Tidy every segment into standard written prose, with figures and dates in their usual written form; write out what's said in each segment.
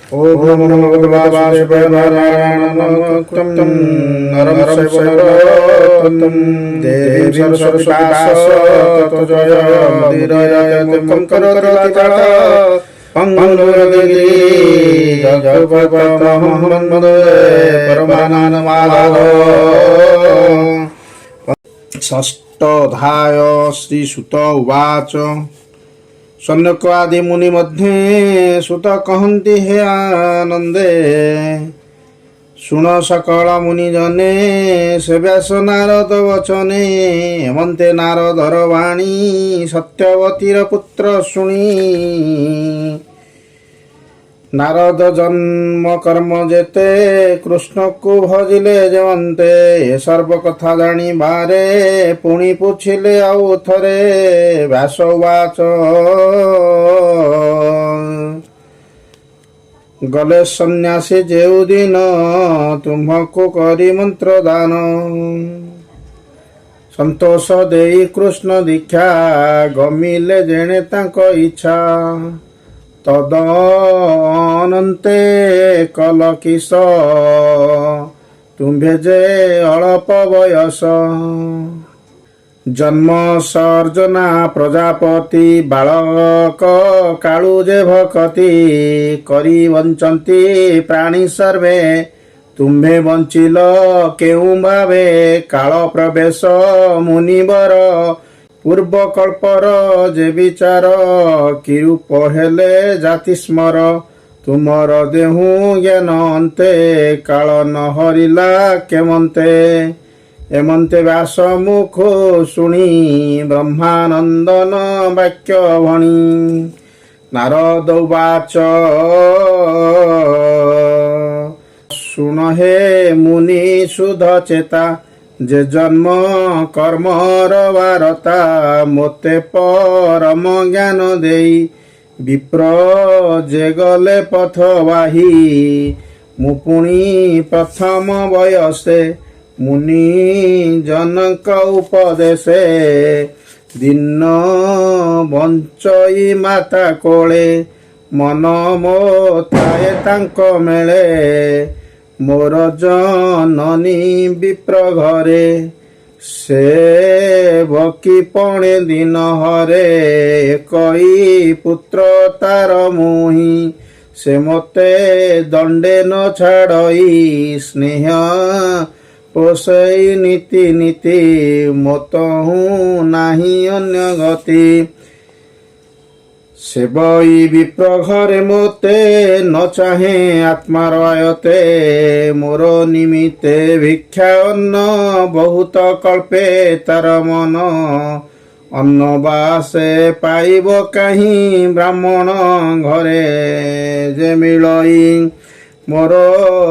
ओम नमो भगवते वासुदेवाय नारायणाय नरं चैव नरोत्तमं देवीं सरस्वतीं ततो जयमुदीरयते मुखं करोति वाचालं पंगुरुर्गीर्वाणं जगद्गुरुं वन्दे परमानन्दमाधवं। षष्ठोऽध्याय। श्रीसुत उवाच। सनक आदि मुनि मध्ये सुत कहन्ति हे आनंदे, शुण सकल मुनि जने से व्यास नारद वचने। हेमंते नारदर वाणी सत्यवतीर पुत्र शुणी। नारद जन्म कर्म जेते कृष्ण को भजिले जेवंते। ए सर्व कथा जानी बारे पुणी पूछिले आउ थरे। व्यास उवाच। गले सन्यासी जेउ दिन तुम्हको करी मंत्र दान। संतोष देई कृष्ण दीक्षा गमिले जेणे तांक इच्छा। तदनन्ते कल किस तुम्भे जे अल्प बयस। जन्म सर्जना प्रजापति बालक काळु जे भकति। करी वंचंती प्राणी सर्वे तुम्भे बंचिल केउ भावे। काल प्रवेश मुनिवर पूर्व कल्पर जे विचार। किरूप हेले जाति स्मर तुमर देहु ज्ञान अन्ते। काल न हरिला केमन्ते एमन्ते व्यास मुख शुणी। ब्रह्मानंदन वाक्य भणी। नारद उवाच। शुण हे मुनि शुद्ध चेता। जे जन्म कर्मर वारता मोते परम ज्ञान देई। विप्र जे गले पथ वाही मुपुणी प्रथम बयसे। मुनि जनक उपदेशे दिन बंचई माता कोले। मन मोताए तांक मेले मोर जननी विप्र घरे। से बकी पणे दिन हरे कई पुत्र तार मुही। से मते दंडे न छाड़ई स्नेह पोषई नीति नीति। मतहु नाही अन्य गति। सेवई विप्र घरे मोते न चाहे आत्मार आयते। मोर निमित्ते भिक्षा अन्न बहुत कल्पे तार मन। अन्न बासे पाइब काहीं ब्राह्मण घरे जे मिलई। मोर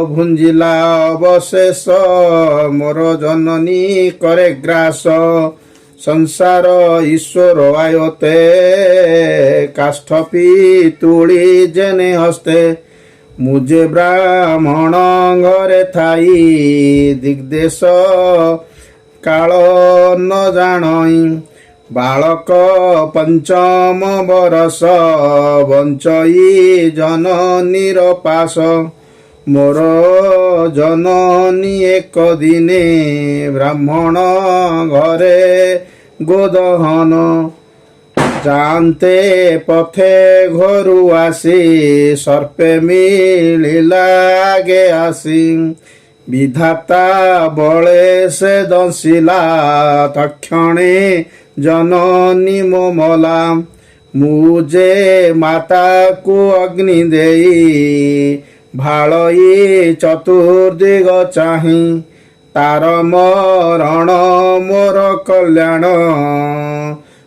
भुंजिला अवशेष मोर जननी करे ग्रास। संसार ईश्वर आयते काष्ठ पितुली जेने हस्ते। मुझे ब्राह्मण घरे थाई दिग्देश काल न जानई। बालक पंचम बरस बंचई जननीर पास। मोर जननी एक दिने ब्राह्मण घरे गोदहन। जानते पथे घरु आसी सर्पे मिलिला आगे आसी। विधाता बळे से दंशिला तक्षणे जननी मोमला। मुझे माता को अग्नि देई भालई चतुर्दिग चाही। तार मरण मोर कल्याण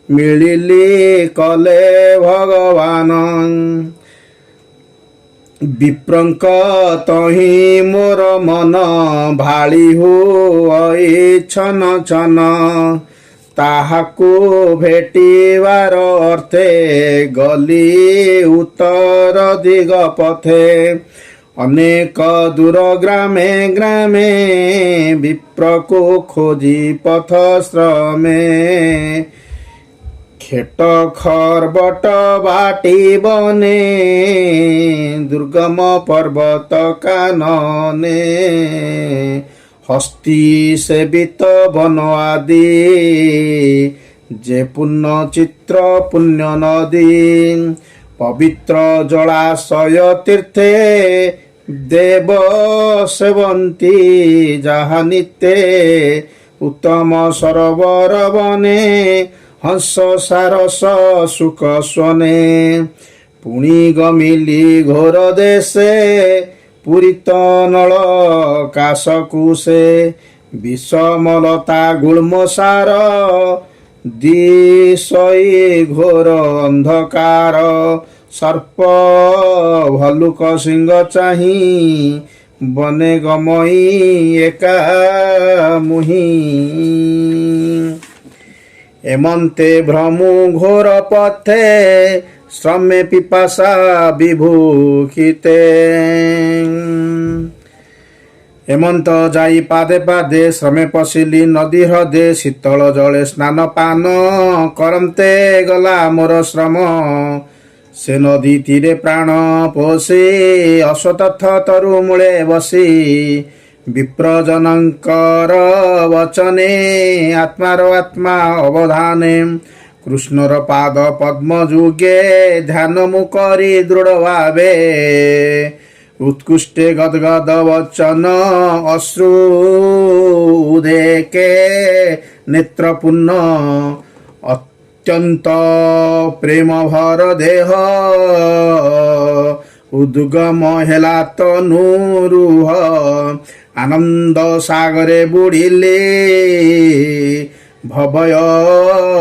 मिलिली कले भगवान। विप्रंक तही मोर मन भाली हुई छन छन। ताहाकु भेटिवार अर्थे गली उत्तर दिग पथे। अनेक दूर ग्रामे ग्रामे विप्र को खोजी पथ श्रमे। खेट खरबट बाटी बने दुर्गम पर्वत कानने हस्ती सेवित बन आदि जे पुण्य चित्र पुण्य नदी पवित्र जलाशय तीर्थे देव सेवन्ती जहा नित्ये उत्तम सरोवर बने हंस सारस सुख स्वने पुणी गमिली घोर देशे पूरित नल काशकुशे विषमलता गुल्म सार दिशई घोर अंधकार सर्प भल्लुक सिंह चाही बने गमई एका मुही एमंते भ्रमु घोर पथे श्रमे पिपासा विभूषिते हेमंत जाई पादे पादे श्रमे पशिली नदी ह्रदे शीतल जले स्नान पान करन्ते गला मोर श्रम से नदी तीरे प्राण पोषे अश्वत्थ तरु मूले बसी विप्रजनकर वचने आत्मार आत्मा अवधाने कृष्णर पाद पद्म जुगे ध्यान मुकरी दृढ़ भावे उत्कृष्टे गदगद वचन अश्रु देके नेत्रपूर्ण अत्यंत प्रेम भर देह उद्गम हेला तनुरुह आनंद सागरे बुड़िले भवय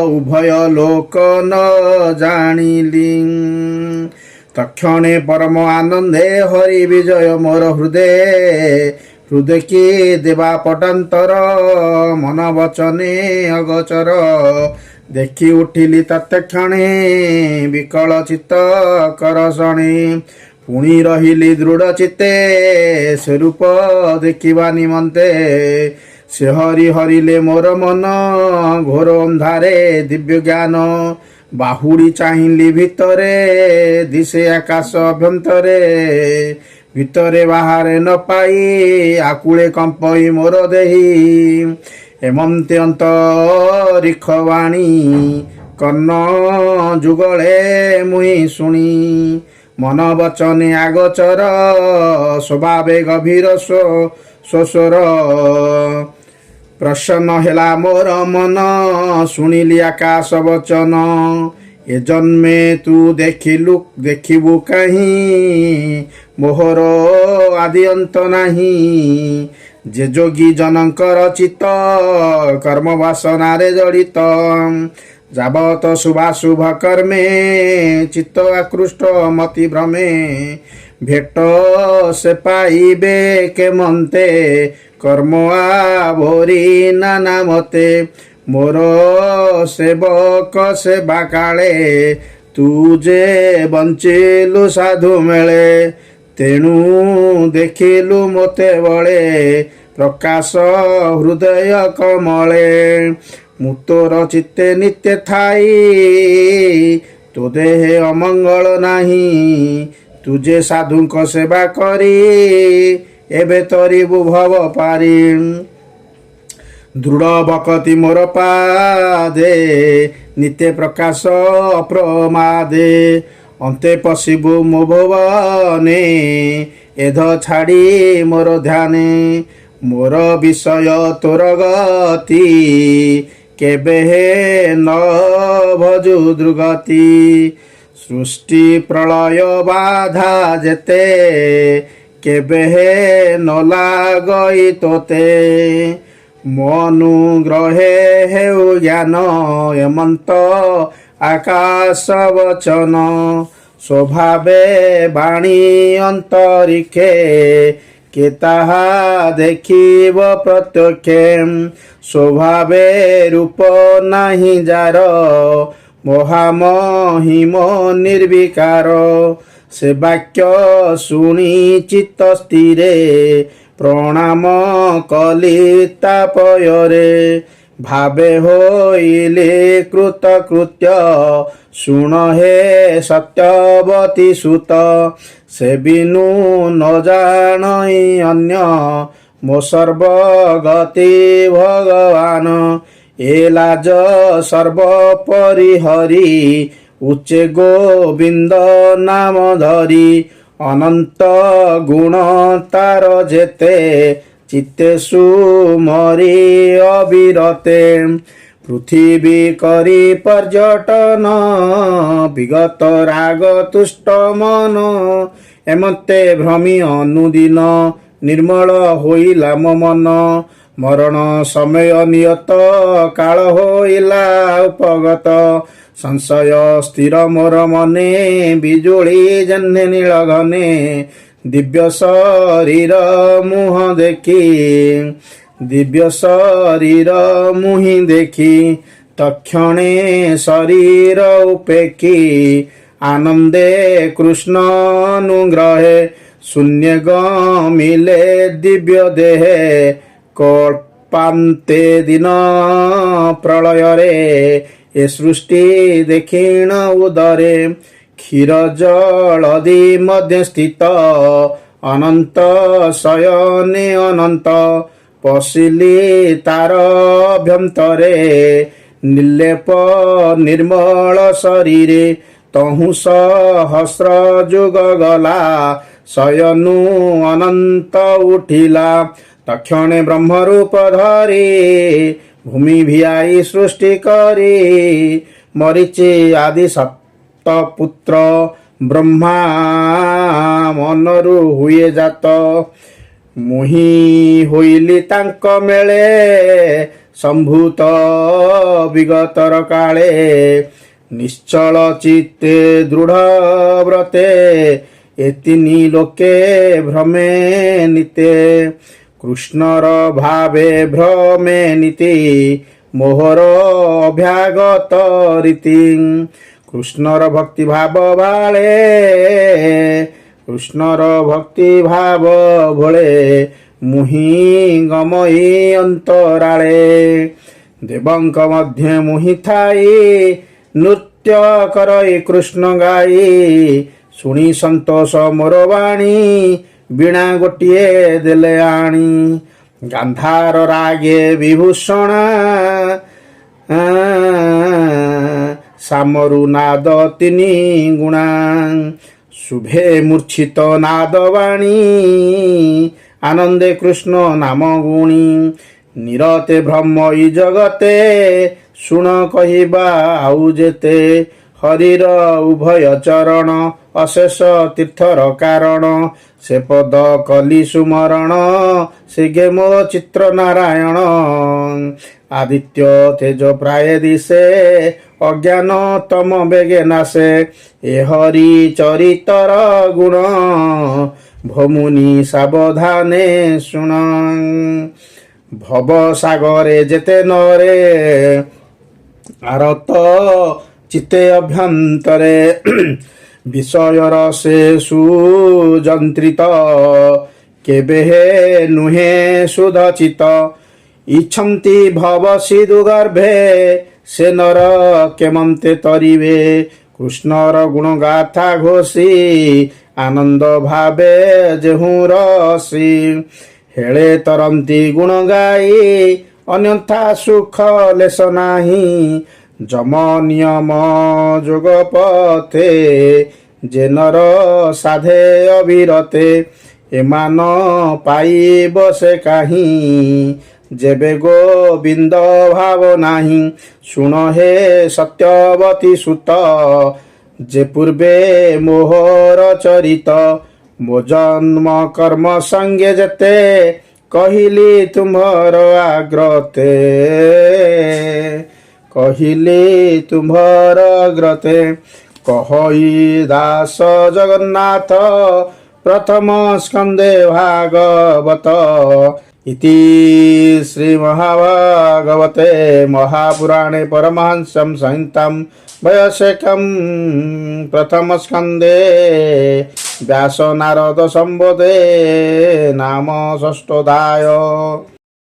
उभय लोक न जानिली तक्षणे परम आनंदे हरि विजय मोर हृदय की देवा पटांतर मन वचने अगचर देखि उठिली तत्क्षणे विकल चित्त करसणे पुणी रहिली दृढ़ चित्ते से रूप देखिबा निमंते से हरि हरिले मोर मन घोर अंधारे दिव्य ज्ञान बाहुड़ी चाहिली भितरे दिशे आकाश अभ्यंतरे भितरे बाहरे न पाई आकुले कंपई मोर देही हेमंते अंतरिक्ष वाणी कर्ण जुगले मुई शुणी मन वचने आगोचर स्वभावे गभीर स्वस्वर प्रसन्न हेला मोर मन शुणिली आकाश वचन ए जन्मे तू देखिबु कहीं मोहर आदि अंत नाही जे जोगी जनकर चित्त कर्म वासना रे जड़ित जाबत शुभाशुभ कर्मे चित्त आकृष्ट मति भ्रमे भेट से पाइबे के मंते कर्म भोरी नाना मते मोर सेवक सेवा काले तू जे बंचिलु साधु मेले तेणु देखिलु मते बळे प्रकाश हृदय कमले मुतोर चित्ते नित्य थाई तो देहे अमंगल नाही तुझे साधुंक सेवा करी एबे तरिबु भव पारी दृढ़ भक्ति मोर पादे नित्य प्रकाश अप्रमादे अंते पशिबु मो भवने एध छाड़ी मोर ध्याने मोर विषय तोर गति केबे न भजु दुर्गति सृष्टि प्रलय बाधा जेते केबे न लागई तोते मनुग्रहे हेउ ज्ञान एमंत आकाश वचन स्वभावे बाणी अंतरिक्षे के ताहा देखिब प्रत्यक्षे स्वभावे रूप नाही जार महामहिम निर्विकार से वाक्य शुणी चित्त स्थिरे प्रणाम कली तापୟରେ ଭାବେ ହୋଇଲି କୃତକୃତ୍ୟ ଶୁଣ ହେ ସତ୍ୟବତୀ ସୁତ ସେ ବିନୁ ନ ଜାଣଇ ଅନ୍ୟ ମୋ ସର୍ବଗତି ଭଗବାନ ଏ ଲାଜ ସର୍ବପରି ହରି ଉଚ୍ଚେ ଗୋବିନ୍ଦ ନାମ ଧରି ଅନନ୍ତ ଗୁଣ ତାର ଯେତେ ଚିତ୍ତେ ସୁମରି ଅବିରତେ ପୃଥିବୀ କରି ପର୍ଯ୍ୟଟନ ବିଗତ ରାଗ ତୁଷ୍ଟ ମନ ଏମତେ ଭ୍ରମି ଅନୁଦିନ ନିର୍ମଳ ହୋଇଲା ମୋ ମନ ମରଣ ସମୟ ନିୟତ କାଳ ହୋଇଲା ଉପଗତ ସଂଶୟ ସ୍ଥିର ମୋର ମନେ ବିଜୁଳି ଜହ୍ନେ ନୀଳ ଘନେ ଦିବ୍ୟ ଶରୀର ମୁହଁ ଦେଖି ଦିବ୍ୟ ଶରୀର ମୁହିଁ ଦେଖି ତକ୍ଷଣେ ଶରୀର ଉପେକ୍ଷି ଆନନ୍ଦେ କୃଷ୍ଣ ଅନୁଗ୍ରହେ ଶୂନ୍ୟ ଗମିଲେ ଦିବ୍ୟ ଦେହେ କଳ୍ପାନ୍ତେ ଦିନ ପ୍ରଳୟରେ ଏ ସୃଷ୍ଟି ଦେଖିଣ ଉଦରେ କ୍ଷୀର ଜଳଦି ମଧ୍ୟ ସ୍ଥିତ ଅନନ୍ତ ଶୟନେ ଅନନ୍ତ ପଶିଲି ତାର ଅଭ୍ୟନ୍ତରେ ନିର୍ଲେପ ନିର୍ମଳ ଶରୀରେ ତହୁଁ ସହସ୍ର ଯୁଗ ଗଲା ଶୟନୁ ଅନନ୍ତ ଉଠିଲା ତକ୍ଷଣେ ବ୍ରହ୍ମରୂପ ଧରି ଭୂମି ଭିଆଇ ସୃଷ୍ଟି କରି ମରିଚି ଆଦି ସପ୍ତପୁତ୍ର ବ୍ରହ୍ମା ମନରୁ ହୁଏ ଜାତ ମୁହିଁ ହୋଇଲି ତାଙ୍କ ମେଳେ ସମ୍ଭୂତ ବିଗତର କାଳେ ନିଶ୍ଚଳ ଚିତ୍ତେ ଦୃଢ଼ ବ୍ରତେ ଏ ତିନି ଲୋକେ ଭ୍ରମେ ନିତେ କୃଷ୍ଣର ଭାବେ ଭ୍ରମେ ନୀତି ମୋହର ଅଭ୍ୟାଗତ ରୀତି କୃଷ୍ଣର ଭକ୍ତି ଭାବ ବାଳେ କୃଷ୍ଣର ଭକ୍ତି ଭାବ ଭଳେ ମୁହିଁ ଗମଇ ଅନ୍ତରାଳେ ଦେବଙ୍କ ମଧ୍ୟ ମୁହିଁ ଥାଇ ନୃତ୍ୟ କରଇ କୃଷ୍ଣ ଗାଇ ଶୁଣି ସନ୍ତୋଷ ମୋର ବାଣୀ ବୀଣା ଗୋଟିଏ ଦେଲେ ଆଣି ଗାନ୍ଧାର ରାଗେ ବିଭୂଷଣା ସାମରୁ ନାଦ ତିନି ଗୁଣା ଶୁଭେ ମୂର୍ଚ୍ଛିତ ନାଦ ବାଣୀ ଆନନ୍ଦେ କୃଷ୍ଣ ନାମ ଗୁଣି ନିରତେ ବ୍ରହ୍ମ ଇ ଜଗତେ ଶୁଣ କହିବା ଆଉ ଯେତେ ହରିର ଉଭୟ ଚରଣ ଅଶେଷ ତୀର୍ଥର କାରଣ ସେ ପଦ କଲି ସୁମରଣ ସେ गे ମୋ ଚିତ୍ର ନାରାୟଣ ଆଦିତ୍ୟ ତେଜ ପ୍ରାୟ ଦିଶେ ଅଜ୍ଞାନ ତମ ବେଗେ ନାଶେ ଏ ହରି ଚରିତର ଗୁଣ ଭମୁନି ସାବଧାନେ ଶୁଣ ଭବ ସାଗରେ ଯେତେ ନରେ ଆରତ ଚିତେ ଅଭ୍ୟନ୍ତରେ ବିଷୟର ସେ ସୁଯନ୍ତ୍ରିତ କେବେ ହେ ନୁହେଁ ସୁଧଚିତ ଇଚ୍ଛନ୍ତି ଭବ ସିଧୁ ଗର୍ଭେ ସେ ନର କେମନ୍ତେ ତରିବେ କୃଷ୍ଣର ଗୁଣ ଗାଥା ଘୋଷି ଆନନ୍ଦ ଭାବେ ଯେହୁଁ ରସି ହେଳେ ତରନ୍ତି ଗୁଣ ଗାଇ ଅନ୍ୟଥା ସୁଖ ଲେଶ ନାହିଁ ଯମ ନିୟମ ଯୋଗ ପଥେ ଜେନର ସାଧେ ଅବିରତେ ଏମାନ ପାଇବ ସେ କାହିଁ ଯେବେ ଗୋବିନ୍ଦ ଭାବ ନାହିଁ ଶୁଣ ହେ ସତ୍ୟବତୀ ସୁତ ଯେ ପୂର୍ବେ ମୋହର ଚରିତ ମୋ ଜନ୍ମ କର୍ମ ସଙ୍ଗେ ଯେତେ କହିଲି ତୁମ୍ଭର ଆଗ୍ରତେ କହିଲି ତୁମ୍ଭର ଅଗ୍ରତେ କହଇ ଦାସ ଜଗନ୍ନାଥ ପ୍ରଥମ ସ୍କନ୍ଧେ ଭାଗବତ इति श्री महाभागवते महापुराणे परमहंसं संहितां वयसेकं प्रथम स्कन्धे व्यास नारद संवादे नाम षष्ठोऽध्यायः।